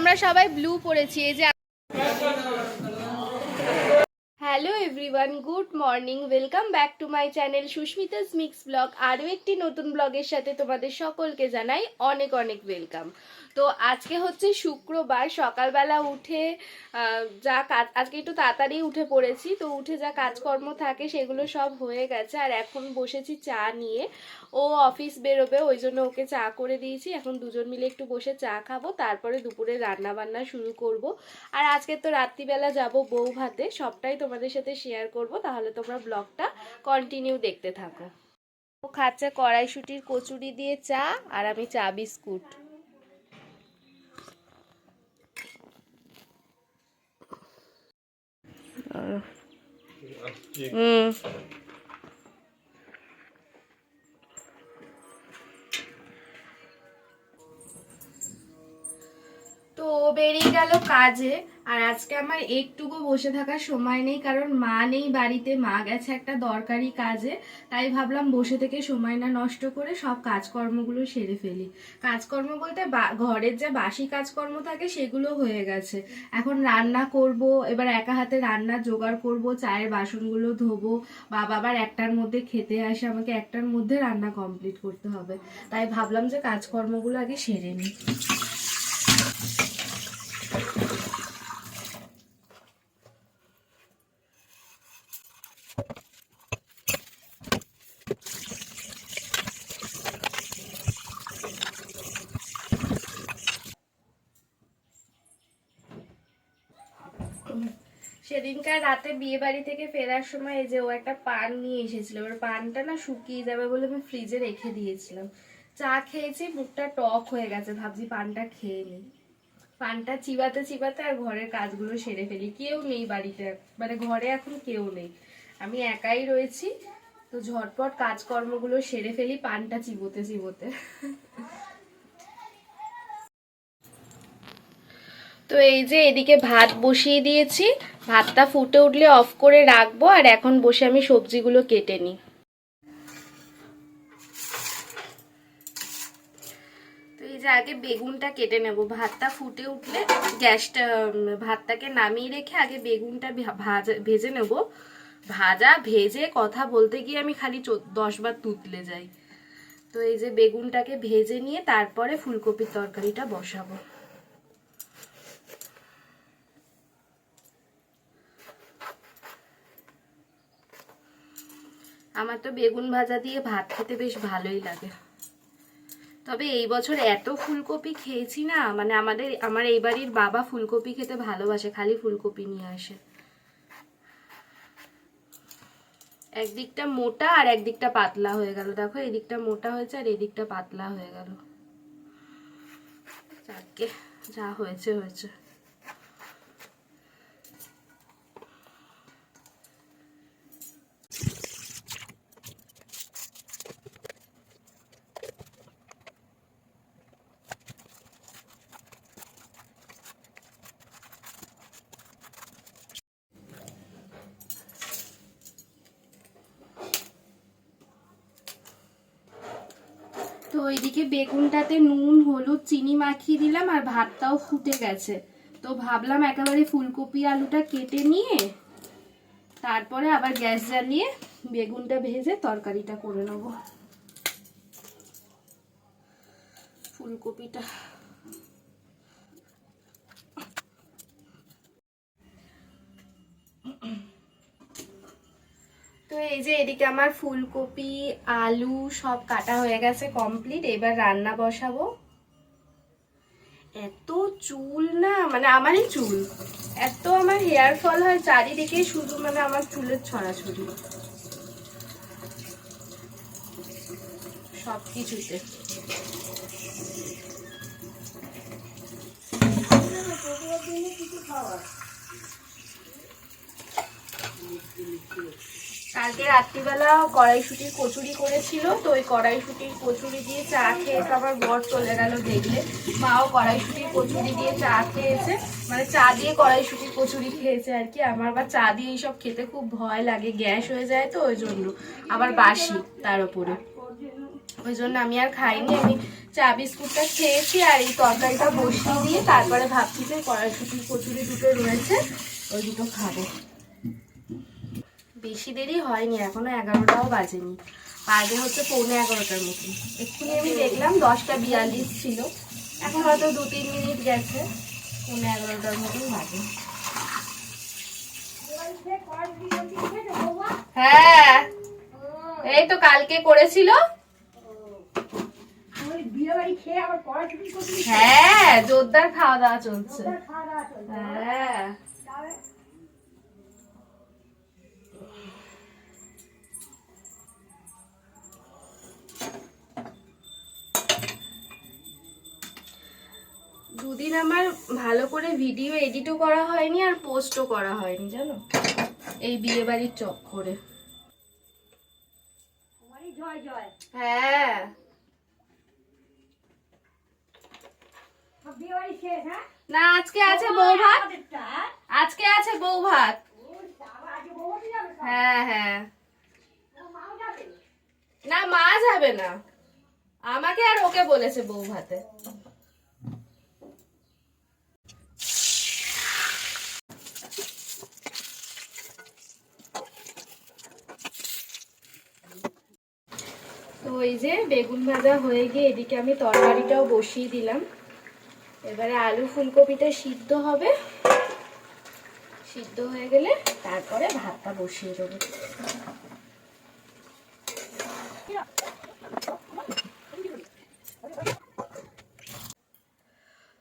আমরা সবাই ব্লু পরেছি। এই যে hello everyone, good morning, welcome back to my channel Susmita's mix blog. আরও একটি নতুন ব্লগের সাথে তোমাদের সকলকে জানাই অনেক অনেক ওয়েলকাম। তো আজকে হচ্ছে শুক্রবার, সকালবেলা উঠে যা কাজ, আজকে একটু তাড়াতাড়ি উঠে পড়েছি, তো উঠে যা কাজকর্ম থাকে সেগুলো সব হয়ে গেছে। আর এখন বসেছি চা নিয়ে। ও অফিস বেরোবে, ওই জন্য ওকে চা করে দিয়েছি। এখন দুজন মিলে একটু বসে চা খাবো, তারপরে দুপুরে রান্না বান্না শুরু করব। আর আজকে তো রাত্রিবেলা যাব বউ ভাতে, সবটাই তোমাদের সাথে শেয়ার করব। তাহলে তোমরা ব্লগটা কন্টিনিউ দেখতে থাকো। ও খাচ্ছে কড়াইশুটির কচুরি দিয়ে চা, আর আমি চা বিস্কুট। তো বেরিয়ে গেল কাজে। আর আজকে আমার একটুকু বসে থাকার সময় নেই, কারণ মা নেই বাড়িতে, মা গেছে একটা দরকারি কাজে। তাই ভাবলাম বসে থেকে সময় না নষ্ট করে সব কাজকর্মগুলো সেরে ফেলি। কাজকর্ম বলতে ঘরের যে বাসি কাজকর্ম থাকে সেগুলো হয়ে গেছে। এখন রান্না করব, এবার একা হাতে রান্না জোগাড় করব, চায়ের বাসনগুলো ধোবো। বাবা আবার একটার মধ্যে খেতে আসে, আমাকে একটার মধ্যে রান্না কমপ্লিট করতে হবে। তাই ভাবলাম যে কাজকর্মগুলো আগে সেরে নিই। সেদিনকার রাতে বিয়ে বাড়ি থেকে ফেরার সময় এই যে ও একটা পান নিয়ে এসেছিল, এবার পানটা না শুকিয়ে যাবে বলে আমি ফ্রিজে রেখে দিয়েছিলাম। চা খেয়েছি, মুখটা টক হয়ে গেছে, ভাবছি পানটা খেয়ে নিই। পানটা চিবাতে চিবাতে আর ঘরের কাজগুলো সেরে ফেলি। কেউ নেই বাড়িতে, মানে ঘরে এখন কেউ নেই, আমি একাই রয়েছি। তো ঝটপট কাজকর্মগুলো সেরে ফেলি পানটা চিবোতে চিবোতে। তো এই যে এদিকে ভাত বসিয়ে দিয়েছি, ভাতটা ফুটে উঠলে অফ করে রাখবো। আর এখন বসে আমি সবজিগুলো কেটে নিই। তো এই যে আগে বেগুনটা কেটে নেব, ভাতটা ফুটে উঠলে গ্যাসটা, ভাতটাকে নামিয়ে রেখে আগে বেগুনটা ভেজে নেব। ভাজা ভেজে কথা বলতে গিয়ে আমি খালি 10 বার তুতলে যাই। তো এই যে বেগুনটাকে ভেজে নিয়ে তারপরে ফুলকপির তরকারিটা বসাবো। আমার তো বেগুন ভাজা দিয়ে ভাত খেতে বেশ ভালোই লাগে। তবে এই বছর এত ফুলকপি খেয়েছি না, মানে আমার এই বাড়ির বাবা ফুলকপি খেতে ভালোবাসে, খালি ফুলকপি নিয়ে আসে। একদিকটা মোটা আর একদিকটা পাতলা হয়ে গেল, দেখো এদিকটা মোটা হয়েছে আর এদিকটা পাতলা হয়ে গেল। যাকে যা হয়েছে হয়েছে। তো এইদিকে বেগুনটাতে নুন হলুদ চিনি মাখিয়ে দিলাম, আর ভাতটাও ফুটে গেছে। তো ভাবলাম একেবারে ফুলকপি আলুটা কেটে নিয়ে তারপরে আবার গ্যাস জ্বালিয়ে বেগুনটা ভেজে তরকারিটা করে নেব। ফুলকপিটা তো এই যে এদিকে আমার ফুলকপি আলু সব কাটা হয়ে গেছে কমপ্লিট। এবার রান্না বসাবো। এত চুল না, মানে আমারই চুল, এত আমার হেয়ার ফল হয় চারিদিকে, শুধু মানে আমার চুলের ছড়াছড়ি সব কিছুতে। কালকে রাত্রিবেলা কড়াইশুটির কচুরি করেছিল, তো ওই কড়াইশুটির কচুরি দিয়ে চা খেয়ে তো আমার বর চলে গেল দেখলে। মাও কড়াইশুটির কচুরি দিয়ে চা খেয়েছে, মানে চা দিয়ে কড়াইশুটির কচুরি খেয়েছে আর কি। আমার আবার চা দিয়ে এইসব খেতে খুব ভয় লাগে, গ্যাস হয়ে যায় তো, ওই জন্য আবার বাসি তার উপরে। ওই জন্য আমি আর খাইনি, আমি চা বিস্কুটটা খেয়েছি আর এই তরকারিটা বসিয়ে দিয়ে তারপরে ভাবছি যে কড়াইশুঁটির কচুরি দুটো রয়েছে ওই দুটো খাবো। বেশি দেরি হয়নি, এখনো 11টাও বাজেনি, বাজে হচ্ছে 11:45 মতন। এক্ষুনি আমি দেখলাম 10টা 42 ছিল, এখন হয়তো 2-3 মিনিট গেছে, 11:15 মতন বাজে। হ্যাঁ এই তো কালকে করেছিল। হ্যাঁ জোরদার খাওয়া দাওয়া চলছে। হ্যাঁ দুদিন আমার ভালো করে ভিডিও এডিটও করা হয়নি আর পোস্টও করা হয়নি জানো, এই বিয়ে বাড়ির চক্করে। হ্যাঁ না আজকে আছে বউ ভাত, আজকে আছে বউ ভাত। হ্যাঁ হ্যাঁ না মা যাবে না, আমাকে আর ওকে বলেছে বউ ভাতে। তো এই যে বেগুন ভাজা হয়ে গিয়ে এদিকে আমি তরকারিটাও বসিয়ে দিলাম। এবারে আলু ফুলকপিটা সিদ্ধ হবে, সিদ্ধ হয়ে গেলে তারপরে ভাতটা বসিয়ে দেবো।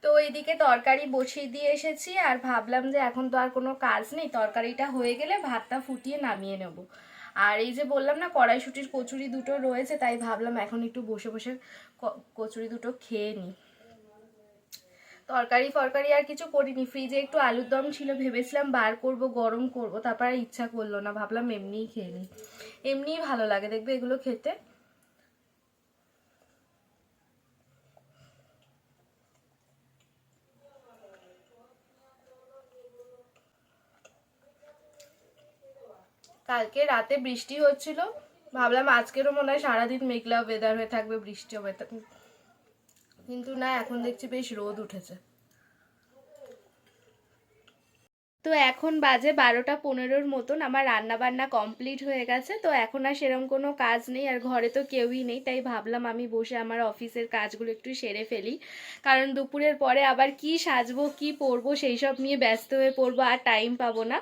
তো এইদিকে তরকারি বসিয়ে দিয়ে এসেছি আর ভাবলাম যে এখন তো আর কোনো কাজ নেই, তরকারিটা হয়ে গেলে ভাতটা ফুটিয়ে নামিয়ে নেব। আর এই যে বললাম না কড়াইশুঁটির কচুরি দুটো রয়েছে, তাই ভাবলাম এখন একটু বসে বসে কচুরি দুটো খেয়ে নিই। তরকারি ফরকারি আর কিছু করিনি, ফ্রিজে একটু আলুর দম ছিল, ভেবেছিলাম বার করব গরম করব, তারপর আর ইচ্ছা করলো না, ভাবলাম এমনিই খেয়ে নিই, এমনিই ভালো লাগে দেখবে এগুলো খেতে। কালকে রাতে বৃষ্টি হচ্ছিল, ভাবলাম আজকেরও মনে হয় সারাদিন মেঘলা ওয়েদার হয়ে থাকবে, বৃষ্টি হবে, কিন্তু না এখন দেখছি বেশ রোদ উঠেছে। তো এখন বাজে 12টা 15 মতন, আমার রান্না বান্না কমপ্লিট হয়ে গেছে। তো এখন আর সেরকম কোনো কাজ নেই আর ঘরে তো কেউই নেই, তাই ভাবলাম আমি বসে আমার অফিসের কাজগুলো একটু সেরে ফেলি, কারণ দুপুরের পরে আবার কি সাজবো কি পরবো সেই সব নিয়ে ব্যস্ত হয়ে পড়বো, আর টাইম পাবো না।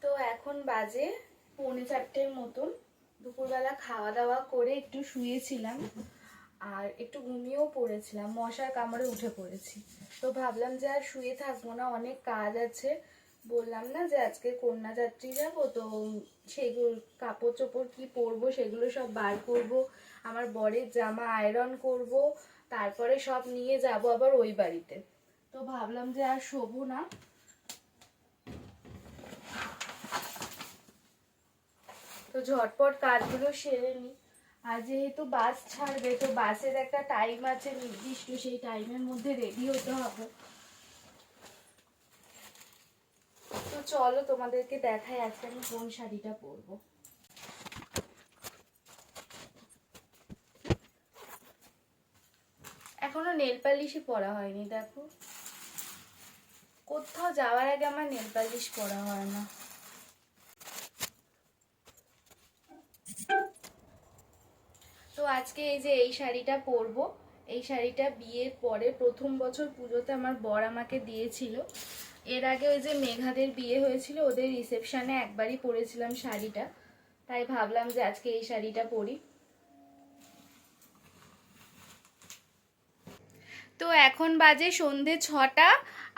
তো এখন বাজে 3:45 মতন, দুপুরবেলা খাওয়া দাওয়া করে একটু শুয়েছিলাম আর একটু ঘুমিয়েও পড়েছিলাম, মশার কামড়ে উঠে পড়েছি। তো ভাবলাম যে আর শুয়ে থাকবো না, অনেক কাজ আছে, বললাম না যে আজকে কন্যাযাত্রী যাব, তো সেগুলো কাপড় চোপড় কি পরবো সেগুলো সব বার করব, আমার বরের জামা আয়রন করব, তারপরে সব নিয়ে যাব আবার ওই বাড়িতে। তো ভাবলাম যে আর শোবো না, তো ঝটপট কাজগুলো সেরে নিই। আর যেহেতু বাস ছাড়বে তো বাসের একটা টাইম আছে নির্দিষ্ট, সেই টাইমের মধ্যে রেডি হতে হবে। তো চলো তোমাদেরকে দেখাই আজকে আমি কোন শাড়িটা পরবো। এখনো নেল পালিশই পরা হয়নি, দেখো কোথাও যাওয়ার আগে আমার নেল পালিশ পরা হয় না। তো আজকে এই যে এই শাড়িটা পরবো, এই শাড়িটা বিয়ের পরে প্রথম বছর পুজোতে আমার বর আমাকে দিয়েছিল। এর আগে ওই যে মেঘাদের বিয়ে হয়েছিল ওদের রিসেপশনে একবারই পরেছিলাম শাড়িটা, তাই ভাবলাম যে আজকে এই শাড়িটা পরি। তো এখন বাজে সন্ধে 6টা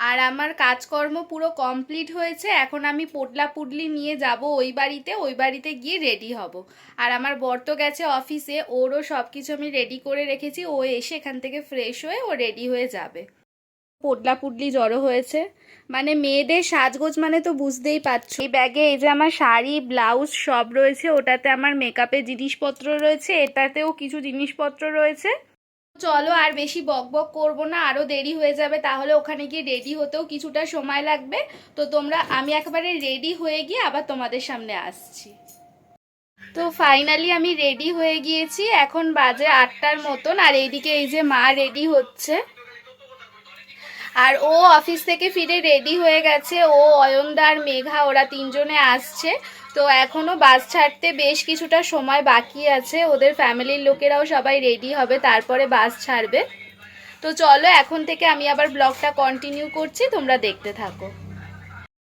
আর আমার কাজকর্ম পুরো কমপ্লিট হয়েছে। এখন আমি পোটলা পুটলি নিয়ে যাব ওই বাড়িতে, ওই বাড়িতে গিয়ে রেডি হব। আর আমার বর তো গেছে অফিসে, ওরও সব কিছু আমি রেডি করে রেখেছি, ও এসে এখান থেকে ফ্রেশ হয়ে ও রেডি হয়ে যাবে। পোটলা পুটলি জড়ো হয়েছে, মানে মেয়েদের সাজগোজ মানে তো বুঝতেই পারছো। এই ব্যাগে এই যে আমার শাড়ি ব্লাউজ সব রয়েছে, ওটাতে আমার মেকআপের জিনিসপত্র রয়েছে, এটাতেও কিছু জিনিসপত্র রয়েছে। চলো আর বেশি বক বক করবো না, আরো দেরি হয়ে যাবে, তাহলে ওখানে গিয়ে রেডি হতেও কিছুটা সময় লাগবে। তো আমি একেবারে রেডি হয়ে গিয়ে আবার তোমাদের সামনে আসছি। তো ফাইনালি আমি রেডি হয়ে গিয়েছি, এখন বাজে 8টার মতন। আর এইদিকে এই যে মা রেডি হচ্ছে, আর ও অফিস থেকে ফিরে রেডি হয়ে গেছে। ও, অয়নদা আর মেঘা ওরা 3জনে আসছে। তো এখনো বাস ছাড়তে বেশ কিছুটা সময় বাকি আছে, ওদের ফ্যামিলির লোকেরাও সবাই রেডি হবে, তারপরে বাস ছাড়বে। তো চলো এখন থেকে আমি আবার ব্লগটা কন্টিনিউ করছি, তোমরা দেখতে থাকো।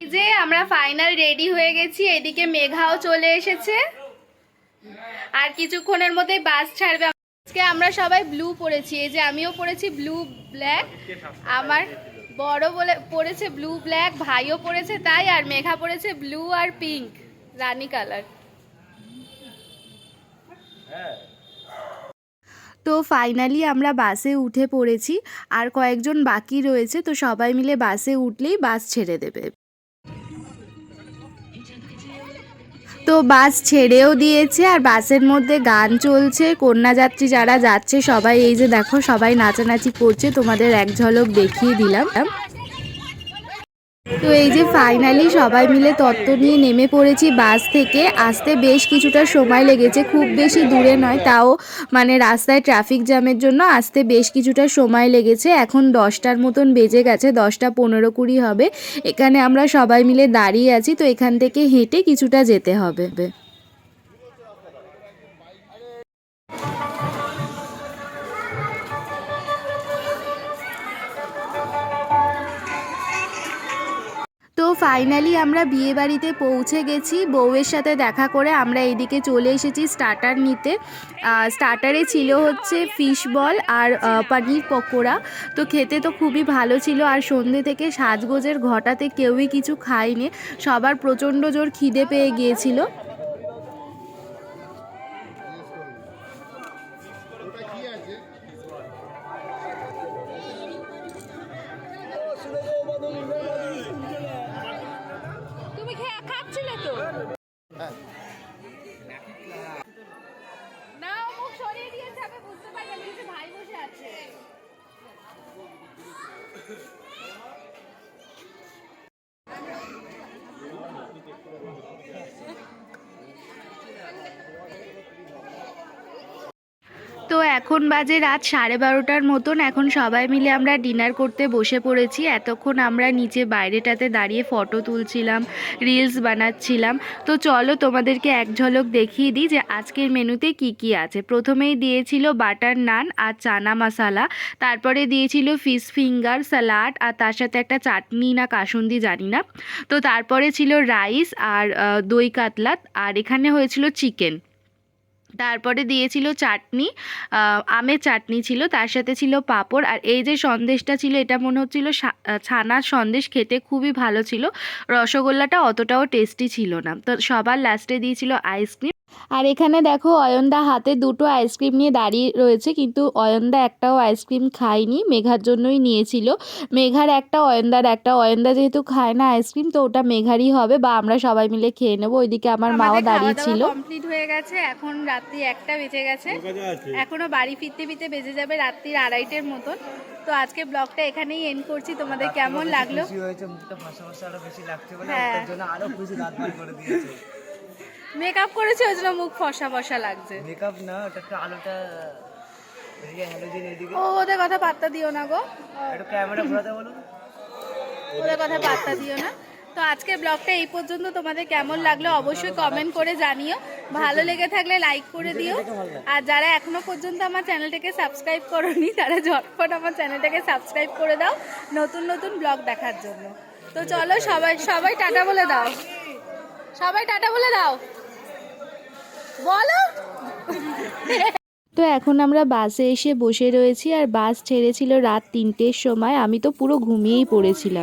এই যে আমরা ফাইনাল রেডি হয়ে গেছি, এদিকে মেঘাও চলে এসেছে, আর কিছুক্ষণের মধ্যে বাস ছাড়বে। আজকে আমরা সবাই ব্লু পরেছি, এই যে আমিও পরেছি ব্লু ব্ল্যাক, আমার বড় বলে পরেছে ব্লু ব্ল্যাক, ভাইও পরেছে তাই, আর মেঘা পরেছে ব্লু আর পিঙ্ক রানী কালার। তো ফাইনালি আমরা বাসে উঠে পড়েছি, আর কয়েকজন বাকি রয়েছে, তো সবাই মিলে বাসে উঠলেই বাস ছেড়ে দেবে। তো বাস ছেড়েও দিয়েছে, আর বাসের মধ্যে গান চলছে। কন্যাযাত্রী যারা যাচ্ছে সবাই এই যে দেখো সবাই নাচানাচি করছে, তোমাদের এক ঝলক দেখিয়ে দিলাম। তো এই যে ফাইনালি সবাই মিলে তত্ত্ব নিয়ে নেমে পড়েছি বাস থেকে। আসতে বেশ কিছুটা সময় লেগেছে, খুব বেশি দূরে নয়, তাও মানে রাস্তায় ট্রাফিক জ্যামের জন্য আসতে বেশ কিছুটা সময় লেগেছে। এখন 10টার মতন বেজে গেছে, 10টা 15-20 হবে। এখানে আমরা সবাই মিলে দাঁড়িয়ে আছি, তো এখান থেকে হেঁটে কিছুটা যেতে হবে। তো ফাইনালি আমরা বিয়েবাড়িতে পৌঁছে গেছি, বউয়ের সাথে দেখা করে আমরা এইদিকে চলে এসেছি স্টার্টার নিতে। স্টার্টারে ছিল হচ্ছে ফিশ বল আর পনির পকোড়া। তো খেতে তো খুবই ভালো ছিল, আর সন্ধ্যে থেকে সাজগোজের ঘটাতে কেউই কিছু খায়নি, সবার প্রচণ্ড জোর খিদে পেয়ে গিয়েছিল। তুমি খাচ্ছিলে তো না, মুখ সরিয়ে দিয়েছে, আমি বুঝতে পারিনি কিছু, ভাই বসে আছে। তো এখন বাজে রাত 12:30টার মতন। এখন সবাই মিলে আমরা ডিনার করতে বসে পড়েছি। এতক্ষণ আমরা নিচে বাইরেটাতে দাঁড়িয়ে ফটো তুলছিলাম, রিলস বানাচ্ছিলাম। তো চলো তোমাদেরকে এক ঝলক দেখিয়ে দিই যে আজকের মেনুতে কি কি আছে। প্রথমেই দিয়েছিল বাটার নান আর চানা মশালা, তারপরে দিয়েছিল ফিশ ফিঙ্গার, স্যালাড, আর তার সাথে একটা চাটনি না কাসুন্দি জানি না। তো তারপরে ছিল রাইস আর দই কাতলাত, আর এখানে হয়েছিল চিকেন। তারপরে দিয়েছিল চাটনি, আমের চাটনি ছিল, তার সাথে ছিল পাঁপড়, আর এই যে সন্দেশটা ছিল এটা মনে হচ্ছিল ছানার সন্দেশ, খেতে খুবই ভালো ছিল। রসগোল্লাটা অতটাও টেস্টি ছিল না। তো সবার লাস্টে দিয়েছিল আইসক্রিম। আর এখানে দেখো অয়নদা হাতে 2টো আইসক্রিম নিয়ে দাঁড়িয়ে রয়েছে, কিন্তু অয়নদা একটাও আইসক্রিম খায়নি, মেঘার জন্যই নিয়েছিল। মেঘার একটা, অয়নদার একটা। অয়নদা যেহেতু খায় না আইসক্রিম, তো ওটা মেঘারই হবে, বা আমরা সবাই মিলে খেয়ে নেবো। ওইদিকে আমার মাও দাঁড়িয়ে ছিল। কমপ্লিট হয়ে গেছে, এখন রাত্রি 1টা বেজে গেছে, এখনো বাড়ি ফিরতে ফিরতে বেজে যাবে রাত্রির 2:30-এর মতন। তো আজকে ব্লগটা এখানেই এন্ড করছি। তোমাদের কেমন লাগলো? মেকআপ করেছে ওই জন্য মুখ ফসা ফসা লাগছে। মেকআপ না, ওটা একটু আলোটা এদিকে হ্যালোজেন এদিকে। ও ওদের কথা পাত্তা দিও না গো, একটু ক্যামেরা ঘোরাতে বলো। ওদের কথা পাত্তা দিও না। তো আজকের ব্লগটা এই পর্যন্ত। তোমাদের কেমন লাগলো অবশ্যই কমেন্ট করে জানিও, ভালো লেগে থাকলে লাইক করে দিও, আর যারা এখনো পর্যন্ত আমার চ্যানেলটাকে সাবস্ক্রাইব করোনি তারা ঝটপট আমার চ্যানেলটাকে সাবস্ক্রাইব করে দাও নতুন নতুন ব্লগ দেখার জন্য। তো চলো সবাই টাটা বলে দাও, সবাই টাটা বলে দাও, বলো। তো এখন আমরা বাসে এসে বসে রয়েছি, আর বাস ছেড়েছিল রাত 3টের সময়। আমি তো পুরো ঘুমিয়েই পড়েছিলাম।